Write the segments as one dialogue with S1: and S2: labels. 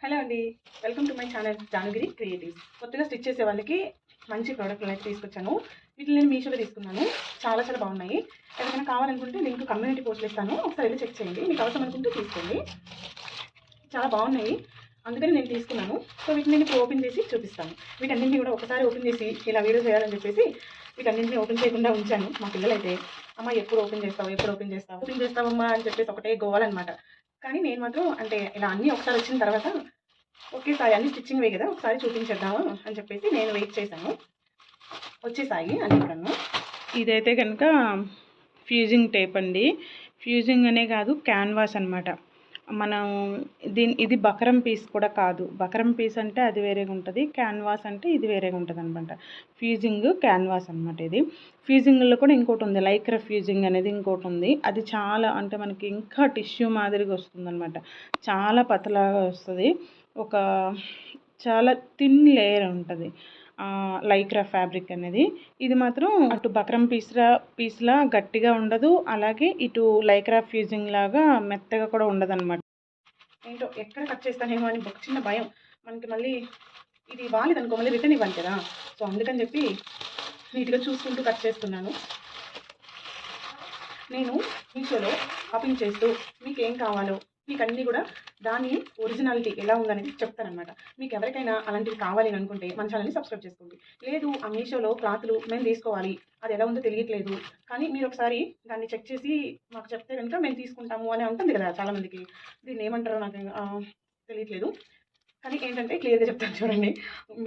S1: Hello అండి, welcome to my channel Janugiri creatives. కొత్తగా stitch చేసే వాళ్ళకి మంచి ప్రోడక్ట్లు అయితే తీసుకొచ్చాను. వీటిని నేను మీషోలో తీసుకున్నాను. చాలా చాలా బాగున్నాయి. ఎవరికైనా కావాలనుకుంటే లింక్ కమ్యూనిటీ పోస్ట్లో ఇస్తాను, ఒకసారి వెళ్ళి చెక్ చేయండి. మీకు అవసరం అనుకుంటే తీసుకోండి. చాలా బాగున్నాయి, అందుకని నేను తీసుకున్నాను. సో వీటిని నేను ఇప్పుడు ఓపెన్ చేసి చూపిస్తాను. వీటన్నింటినీ కూడా ఒకసారి ఓపెన్ చేసి ఇలా వీడియో చేయాలని చెప్పేసి వీటన్నింటినీ ఓపెన్ చేయకుండా ఉంచాను. మా పిల్లలైతే అమ్మ ఎప్పుడు ఓపెన్ చేస్తావమ్మా అని చెప్పేసి ఒకటే గోవాలన్నమాట. కానీ నేను మాత్రం అంటే ఇలా అన్నీ ఒకసారి వచ్చిన తర్వాత ఒకేసారి అన్ని స్టిచ్చింగ్ వే కదా, ఒకసారి చూపించేద్దాము అని చెప్పేసి నేను వెయిట్ చేశాను. వచ్చేసాయి అన్నీ కూడాను.
S2: ఇదైతే కనుక ఫ్యూజింగ్ టేప్ అండి. ఫ్యూజింగ్ అనే కాదు, క్యాన్వాస్ అనమాట. మనం ఇది బకరం పీస్ కూడా కాదు. బకరం పీస్ అంటే అది వేరేగా ఉంటుంది, క్యాన్వాస్ అంటే ఇది వేరేగా ఉంటుంది అనమాట. ఫ్యూజింగ్ క్యాన్వాస్ అనమాట. ఇది ఫ్యూజింగ్లో కూడా ఇంకోటి ఉంది, లైక్రా ఫ్యూజింగ్ అనేది ఇంకోటి ఉంది. అది చాలా అంటే మనకి ఇంకా టిష్యూ మాదిరిగా వస్తుంది అనమాట. చాలా పతలాగా వస్తుంది, ఒక చాలా థిన్ లేయర్ ఉంటుంది లైక్రా ఫ్యాబ్రిక్ అనేది. ఇది మాత్రం అటు బక్రం పీస్లా గట్టిగా ఉండదు, అలాగే ఇటు లైక్రా ఫ్యూజింగ్ లాగా మెత్తగా కూడా ఉండదు అనమాట.
S1: ఏంటో ఎక్కడ కట్ చేస్తానేమో అని ఒక చిన్న భయం. మనకి మళ్ళీ ఇది బాగాలేదనుకో మళ్ళీ రిటర్న్ ఇవ్వాలి కదా, సో అందుకని చెప్పి నీట్గా చూసుకుంటూ కట్ చేస్తున్నాను. నేను మీషోలో షాపింగ్ చేస్తూ మీకు ఏం కావాలో మీకు అన్నీ కూడా దాని ఒరిజినాలిటీ ఎలా ఉందనేది చెప్తానమాట. మీకు ఎవరికైనా అలాంటివి కావాలి అని అనుకుంటే మన ఛానల్ని సబ్స్క్రైబ్ చేసుకోండి. లేదు ఆ మీషోలో క్లాతులు మేము తీసుకోవాలి, అది ఎలా ఉందో తెలియట్లేదు, కానీ మీరు ఒకసారి దాన్ని చెక్ చేసి మాకు చెప్తే కనుక మేము తీసుకుంటాము అని ఉంటుంది కదా చాలామందికి. దీన్ని ఏమంటారో నాకు తెలియట్లేదు, కానీ ఏంటంటే క్లియర్గా చెప్తాను చూడండి.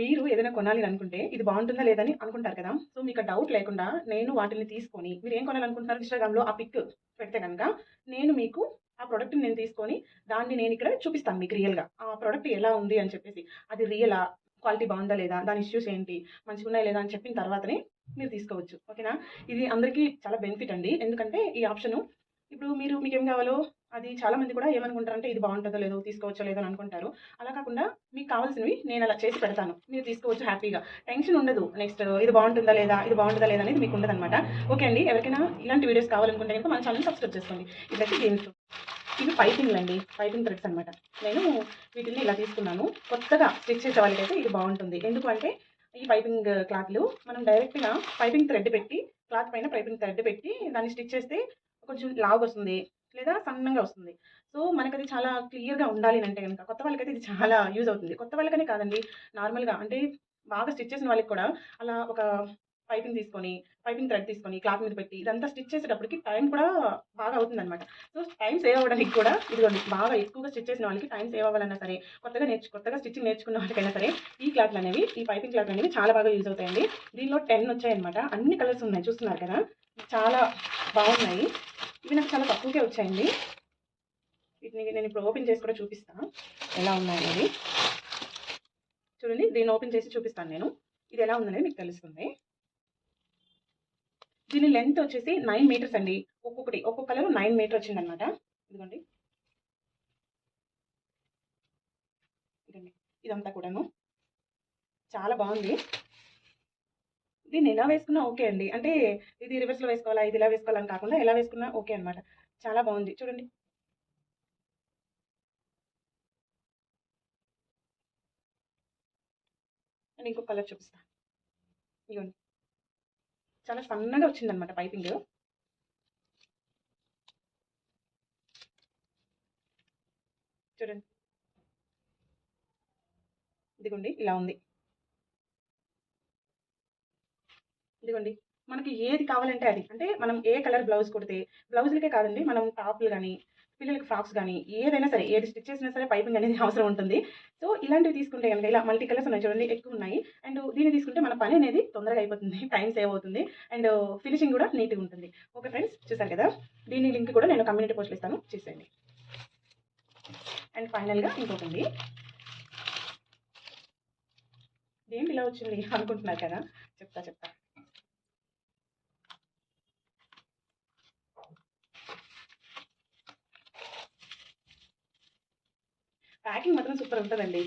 S1: మీరు ఏదైనా కొనాలి అనుకుంటే ఇది బాగుంటుందా లేదని అనుకుంటారు కదా, సో మీకు డౌట్ లేకుండా నేను వాటిని తీసుకొని మీరు ఏం కొనాలనుకుంటున్నారు ఇన్స్టాగ్రామ్లో ఆ పిక్ పెడితే కనుక నేను మీకు ఆ ప్రోడక్ట్ని నేను తీసుకొని దాన్ని నేను ఇక్కడ చూపిస్తాను మీకు రియల్గా ఆ ప్రోడక్ట్ ఎలా ఉంది అని చెప్పేసి. అది రియలా, క్వాలిటీ బాగుందా లేదా, దాని ఇష్యూస్ ఏంటి, మంచిగా ఉన్నాయా లేదా అని చెప్పిన తర్వాతనే మీరు తీసుకోవచ్చు. ఓకేనా? ఇది అందరికీ చాలా బెనిఫిట్ అండి. ఎందుకంటే ఈ ఆప్షను ఇప్పుడు మీకు ఏం కావాలో అది చాలామంది కూడా ఏమనుకుంటారంటే ఇది బాగుంటుందో లేదో, తీసుకోవచ్చో లేదో అని అనుకుంటారు. అలా కాకుండా మీకు కావాల్సినవి నేను అలా చేసి పెడతాను, మీరు తీసుకోవచ్చు హ్యాపీగా. టెన్షన్ ఉండదు. నెక్స్ట్ ఇది బాగుంటుందా లేదా అనేది మీకు ఉండదు అనమాట. ఓకే అండి, ఎవరికైనా ఇలాంటి వీడియోస్ కావాలనుకుంటే కనుక మన ఛానల్ సబ్స్క్రైబ్ చేసుకోండి. ఇదైతే గేమ్స్, ఇవి పైపింగ్లు అండి, పైపింగ్ థ్రెడ్స్ అనమాట. నేను వీటిని ఇలా తీసుకున్నాను. కొత్తగా స్టిచ్ చేసే వాళ్ళకైతే ఇది బాగుంటుంది. ఎందుకు అంటే ఈ పైపింగ్ క్లాత్లు మనం డైరెక్ట్గా పైపింగ్ థ్రెడ్ పెట్టి క్లాత్ పైన పైపింగ్ థ్రెడ్ పెట్టి దాన్ని స్టిచ్ చేస్తే కొంచెం లాగ్ వస్తుంది లేదా సన్నంగా వస్తుంది. సో మనకు అది చాలా క్లియర్గా ఉండాలి అంటే కనుక కొత్త వాళ్ళకైతే ఇది చాలా యూజ్ అవుతుంది. కొత్త వాళ్ళకనే కాదండి, నార్మల్గా అంటే బాగా స్టిచ్ చేసిన వాళ్ళకి కూడా అలా ఒక పైపింగ్ థ్రెడ్ తీసుకొని క్లాత్ మీద పెట్టి ఇదంతా స్టిచ్ చేసేటప్పటికి టైం కూడా బాగా అవుతుంది అనమాట. సో టైం సేవ్ అవ్వడానికి కూడా ఇదిగోండి, బాగా ఎక్కువగా స్టిచ్ చేసిన వాళ్ళకి టైం సేవ్ అవ్వాలన్నా సరే, కొత్తగా స్టిచ్చింగ్ నేర్చుకున్న వాళ్ళకైనా సరే ఈ క్లాత్లు అనేవి, ఈ పైపింగ్ క్లాత్లు అనేవి చాలా బాగా యూజ్ అవుతాయండి. దీనిలో 10 వచ్చాయన్నమాట. అన్ని కలర్స్ ఉన్నాయి, చూస్తున్నారు కదా, చాలా బాగున్నాయి. ఇవి నాకు చాలా తక్కువకే వచ్చాయండి. వీటిని నేను ఇప్పుడు ఓపెన్ చేసి కూడా చూపిస్తాను ఎలా ఉన్నాయనేది. చూడండి, దీన్ని ఓపెన్ చేసి చూపిస్తాను నేను, ఇది ఎలా ఉందనేది మీకు తెలుస్తుంది. దీని లెంత్ వచ్చేసి 9 మీటర్స్ అండి. ఒక్కొక్క కలర్ 9 మీటర్ వచ్చిందనమాట. ఇదిగోండి, ఇదంతా కూడాను చాలా బాగుంది. దీన్ని ఎలా వేసుకున్నా ఓకే అండి. అంటే ఇది రివర్స్లో వేసుకోవాలా, ఇది ఇలా వేసుకోవాలని కాకుండా ఎలా వేసుకున్నా ఓకే అనమాట. చాలా బాగుంది చూడండి. నేను ఇంకొక కలర్ చూపిస్తాను. ఇదిగోండి, చాలా సన్నగా వచ్చిందనమాట పైపింగ్. చూడండి, ఇదిగోండి ఇలా ఉంది. ఇదిగోండి, మనకి ఏది కావాలంటే అది, అంటే మనం ఏ కలర్ బ్లౌజ్ కుడితే, బ్లౌజులకే కాదండి, మనం టాప్లు కానీ పిల్లలకి ఫ్రాక్స్ కానీ ఏదైనా సరే, ఏది స్టిచ్ చేసినా సరే పైపింగ్ అనేది అవసరం ఉంటుంది. సో ఇలాంటివి తీసుకుంటే కనుక ఇలా మల్టీ కలర్స్ ఉన్నాయి చూడండి, ఎక్కువ ఉన్నాయి. అండ్ దీన్ని తీసుకుంటే మన పని అనేది తొందరగా అయిపోతుంది, టైం సేవ్ అవుతుంది, అండ్ ఫినిషింగ్ కూడా నీట్గా ఉంటుంది. ఓకే ఫ్రెండ్స్, చూసారు కదా, దీని లింక్ కూడా నేను కమ్యూనిటీ పోస్ట్లో ఇస్తాను, చూసేయండి. అండ్ ఫైనల్గా ఇంకోటి ఉంది. ఏంటి ఇలా వచ్చింది అనుకుంటున్నారు కదా, చెప్తా. ప్యాకింగ్ మాత్రం సూపర్ ఉంటుందండి.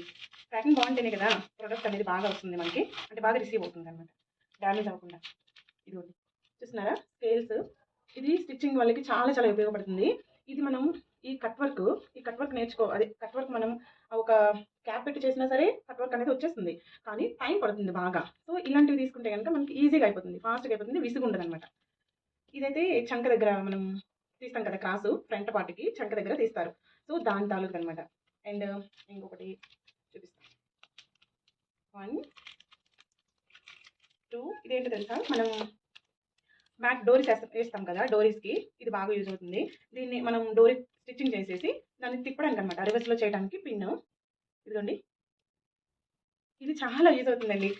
S1: ప్యాకింగ్ బాగుంటేనే కదా ప్రోడక్ట్ అనేది బాగా వస్తుంది మనకి, అంటే బాగా రిసీవ్ అవుతుంది అనమాట, డ్యామేజ్ అవ్వకుండా. ఇదిగోండి, చూస్తున్నారా స్కేల్స్, ఇది స్టిచ్చింగ్ వాళ్ళకి చాలా చాలా ఉపయోగపడుతుంది. ఇది మనం ఈ కట్ వర్క్ మనం ఒక గ్యాప్ పెట్టి చేసినా సరే కట్ వర్క్ అనేది వచ్చేస్తుంది, కానీ టైం పడుతుంది బాగా. సో ఇలాంటివి తీసుకుంటే కనుక మనకి ఈజీగా అయిపోతుంది, ఫాస్ట్గా అయిపోతుంది, విసుగు ఉండదు అనమాట. ఇదైతే చంక దగ్గర మనం తీస్తాం కదా, క్రాసు ఫ్రంట్ పార్ట్కి చంక దగ్గర తీస్తారు. సో దాని తాలూకు అనమాట. అండ్ ఇంకొకటి చూపిస్తాం. 1 2 ఇదేంటో తెలుసా, మనం మ్యాట్ డోరీస్ వేస్తాం కదా, డోరీస్కి ఇది బాగా యూజ్ అవుతుంది. దీన్ని మనం డోరీ స్టిచ్చింగ్ చేసేసి దాన్ని తిప్పడానికి అనమాట, రివర్స్లో చేయడానికి పిన్. ఇదిగోండి, ఇది చాలా యూజ్ అవుతుందండి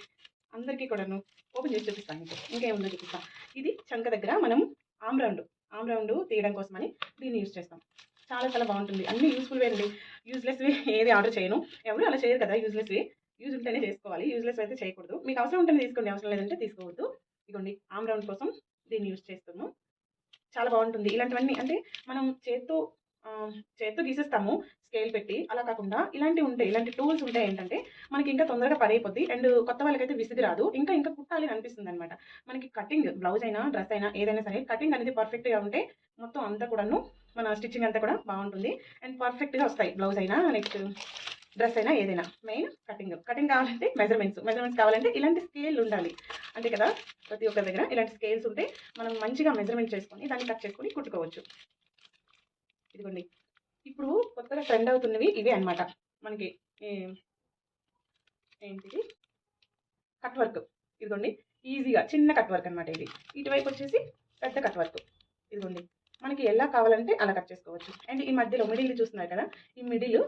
S1: అందరికీ కూడాను. ఓపెన్ చేసి చూపిస్తాను మీకు, ఇంకేముందో చూపిస్తాను. ఇది చంక దగ్గర మనం ఆమ్ రౌండ్ తీయడం కోసమని దీన్ని యూజ్ చేస్తాం. చాలా చాలా బాగుంటుంది. అన్ని యూస్ఫుల్వే అండి, యూజ్లెస్వి ఏది ఆర్డర్ చేయను. ఎవరు అలా చేయరు కదా, యూజ్లెస్వి యూజ్ ఉంటేనే చేసుకోవాలి, యూజ్లెస్ అయితే చేయకూడదు. మీకు అవసరం ఉంటేనే తీసుకోండి, అవసరం లేదంటే తీసుకోవద్దు. ఇదిగోండి, ఆమ్ రౌండ్ కోసం దీన్ని యూజ్ చేస్తాము. చాలా బాగుంటుంది. ఇలాంటివన్నీ అంటే మనం చేత్తో గీసేస్తాము స్కేల్ పెట్టి, అలా కాకుండా ఇలాంటివి ఉంటాయి, ఇలాంటి టూల్స్ ఉంటాయి ఏంటంటే మనకి ఇంకా తొందరగా పని అయిపోద్ది. అండ్ కొత్త వాళ్ళకైతే విసిగి రాదు, ఇంకా కుట్టాలి అని అనిపిస్తుంది అనమాట. మనకి కటింగ్, బ్లౌజ్ అయినా డ్రెస్ అయినా ఏదైనా సరే కటింగ్ అనేది పర్ఫెక్ట్గా ఉంటే మొత్తం అంతా కూడాను మన స్టిచ్చింగ్ అంతా కూడా బాగుంటుంది అండ్ పర్ఫెక్ట్గా వస్తాయి. బ్లౌజ్ అయినా నెక్స్ట్ డ్రెస్ అయినా ఏదైనా, మెయిన్ కటింగ్ కావాలంటే మెజర్మెంట్స్ కావాలంటే ఇలాంటి స్కేల్ ఉండాలి. అంతే కదా, ప్రతి ఒక్కరి దగ్గర ఇలాంటి స్కేల్స్ ఉంటే మనం మంచిగా మెజర్మెంట్ చేసుకొని దాన్ని కట్ చేసుకొని కుట్టుకోవచ్చు. ఇదిగోండి, ఇప్పుడు కొత్తగా ట్రెండ్ అవుతున్నవి ఇవే అనమాట. మనకి ఏంటిది కట్ వర్క్. ఇదిగోండి, ఈజీగా చిన్న కట్ వర్క్ అనమాట. ఇది ఇటువైపు వచ్చేసి పెద్ద కట్ వర్క్. ఇదిగోండి, మనకి ఎలా కావాలంటే అలా కట్ చేసుకోవచ్చు. అండ్ ఈ మధ్యలో మిడిల్ చూస్తున్నారు కదా, ఈ మిడిల్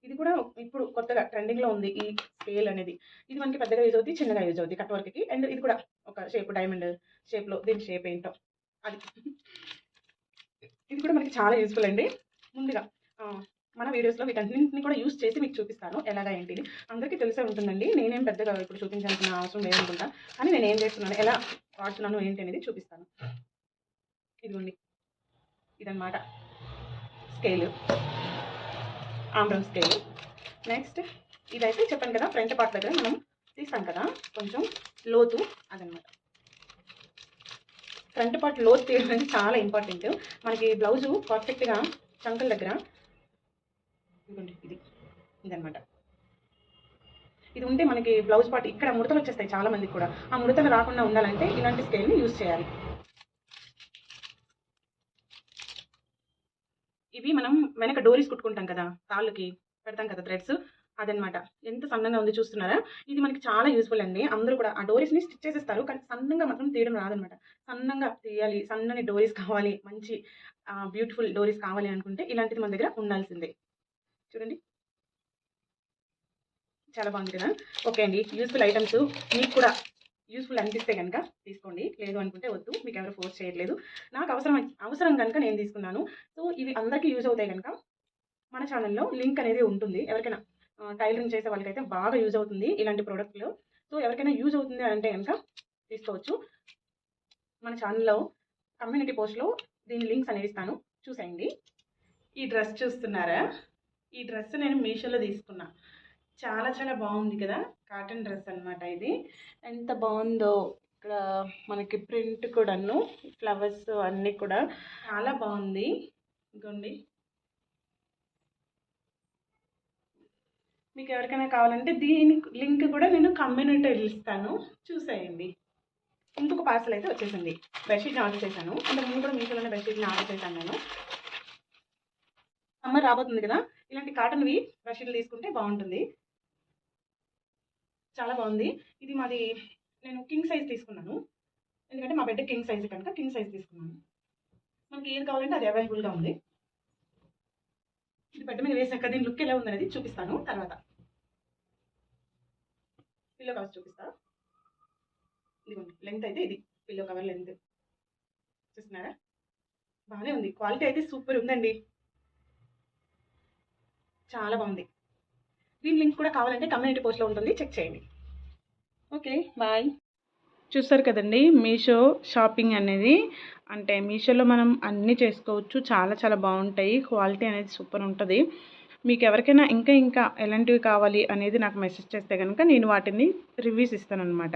S1: ఇది కూడా ఇప్పుడు కొత్తగా ట్రెండింగ్లో ఉంది. ఈ స్కేల్ అనేది ఇది మనకి పెద్దగా యూజ్ అవుతుంది, చిన్నగా యూజ్ అవుతుంది కట్ వర్క్కి. అండ్ ఇది కూడా ఒక షేప్, డైమండ్ షేప్లో, దీని షేప్ ఏంటో అది. ఇది కూడా మనకి చాలా యూస్ఫుల్ అండి. ముందుగా మన వీడియోస్లో వీటన్నింటిని కూడా యూస్ చేసి మీకు చూపిస్తాను ఎలాగా ఏంటిది. అందరికీ తెలిసే ఉంటుందండి, నేనేం పెద్దగా ఇప్పుడు చూపించాల్సిన అవసరం లేదనుకుంటా. కానీ నేను ఏం చేస్తున్నాను, ఎలా వాడుతున్నాను ఏంటి అనేది చూపిస్తాను. ఇదిగోండి, ఇదన్నమాట స్కేల్, ఆమ్రౌండ్ స్కేల్. నెక్స్ట్ ఇదైతే చెప్పాను కదా, ఫ్రంట్ పార్ట్ దగ్గర మనం తీస్తాం కదా కొంచెం లోతు, అదనమాట. ఫ్రంట్ పార్ట్ లోతు తీయడం అనేది చాలా ఇంపార్టెంట్. మనకి బ్లౌజు పర్ఫెక్ట్గా చంకల దగ్గర ఇదిగోండి, ఇదనమాట. ఇది ఉంటే మనకి బ్లౌజ్ పార్ట్ ఇక్కడ ముడతలు వచ్చేస్తాయి చాలా మందికి కూడా. ఆ ముడతలు రాకుండా ఉండాలంటే ఇలాంటి స్కేల్ని యూజ్ చేయాలి. ఇవి మనం వెనక డోరీస్ కుట్టుకుంటాం కదా, తాళ్ళకి పెడతాం కదా థ్రెడ్స్, అదనమాట. ఎంత సన్నగా ఉంది చూస్తున్నారా. ఇది మనకి చాలా యూస్ఫుల్ అండి. అందరూ కూడా ఆ డోరీస్ని స్టిచ్ చేసేస్తారు, కానీ సన్నంగా మాత్రం తీయడం రాదనమాట. సన్నంగా తీయాలి, సన్నని డోరీస్ కావాలి, మంచి బ్యూటిఫుల్ డోరీస్ కావాలి అనుకుంటే ఇలాంటిది మన దగ్గర ఉండాల్సిందే. చూడండి, చాలా బాగుంది కదా. ఓకే అండి, యూస్ఫుల్ ఐటమ్స్ మీకు కూడా యూస్ఫుల్ అనిపిస్తే కనుక తీసుకోండి, లేదు అనుకుంటే వద్దు. మీకు ఎవరు ఫోర్స్ చేయట్లేదు, నాకు అవసరం కనుక నేను తీసుకున్నాను. సో ఇవి అందరికీ యూజ్ అవుతాయి కనుక మన ఛానల్లో లింక్ అనేది ఉంటుంది. ఎవరికైనా టైలరింగ్ చేసే వాళ్ళకైతే బాగా యూజ్ అవుతుంది ఇలాంటి ప్రోడక్ట్లు. సో ఎవరికైనా యూజ్ అవుతుంది అంటే కనుక తీసుకోవచ్చు. మన ఛానల్లో కమ్యూనిటీ పోస్ట్లో దీని లింక్స్ అనేది ఇస్తాను, చూసేయండి. ఈ డ్రెస్ చూస్తున్నారా, ఈ డ్రెస్ నేను మీషోలో తీసుకున్నా. చాలా చాలా బాగుంది కదా, కాటన్ డ్రెస్ అనమాట. ఇది ఎంత బాగుందో, ఇక్కడ మనకి ప్రింట్ కూడాను, ఫ్లవర్స్ అన్నీ కూడా చాలా బాగుంది. ఇంకోండి, మీకు ఎవరికైనా కావాలంటే దీని లింక్ కూడా నేను కమ్యూనిటీలో ఇస్తాను, చూసేయండి. ఇంకొక పార్సల్ అయితే వచ్చేసింది. బెడ్షీట్ని ఆర్డర్ చేశాను, అంటే ముందు కూడా మీషోలోనే బెడ్షీట్ని ఆర్డర్ చేశాను నేను. సమ్మర్ రాబోతుంది కదా, ఇలాంటి కాటన్వి బెడ్షీట్లు తీసుకుంటే బాగుంటుంది. చాలా బాగుంది. ఇది మాది, నేను కింగ్ సైజ్ తీసుకున్నాను, ఎందుకంటే మా బెడ్ కింగ్ సైజ్ కనుక కింగ్ సైజ్ తీసుకున్నాను. మనకి ఏది కావాలంటే అది అవైలబుల్గా ఉంది. ఇది బెడ్ మీద వేసాక దీని లుక్ ఎలా ఉందనేది చూపిస్తాను తర్వాత. పిల్లో కవర్స్ చూపిస్తా. ఇదిగోండి, లెంత్ అయితే ఇది పిల్లో కవర్ లెంత్ చూస్తున్నారా, బాగానే ఉంది. క్వాలిటీ అయితే సూపర్ ఉందండి, చాలా బాగుంది. దీని లింక్ కూడా కావాలంటే కమ్యూనిటీ పోస్ట్లో ఉంటుంది, చెక్ చేయండి. Okay, bye.
S2: చూస్తారు కదండి, మీషో షాపింగ్ అనేది, అంటే మీషోలో మనం అన్నీ చేసుకోవచ్చు, చాలా చాలా బాగుంటాయి, క్వాలిటీ అనేది సూపర్ ఉంటుంది. మీకు ఎవరికైనా ఇంకా ఎలాంటివి కావాలి అనేది నాకు మెసేజ్ చేస్తే కనుక నేను వాటిని రివ్యూస్ ఇస్తాను అనమాట.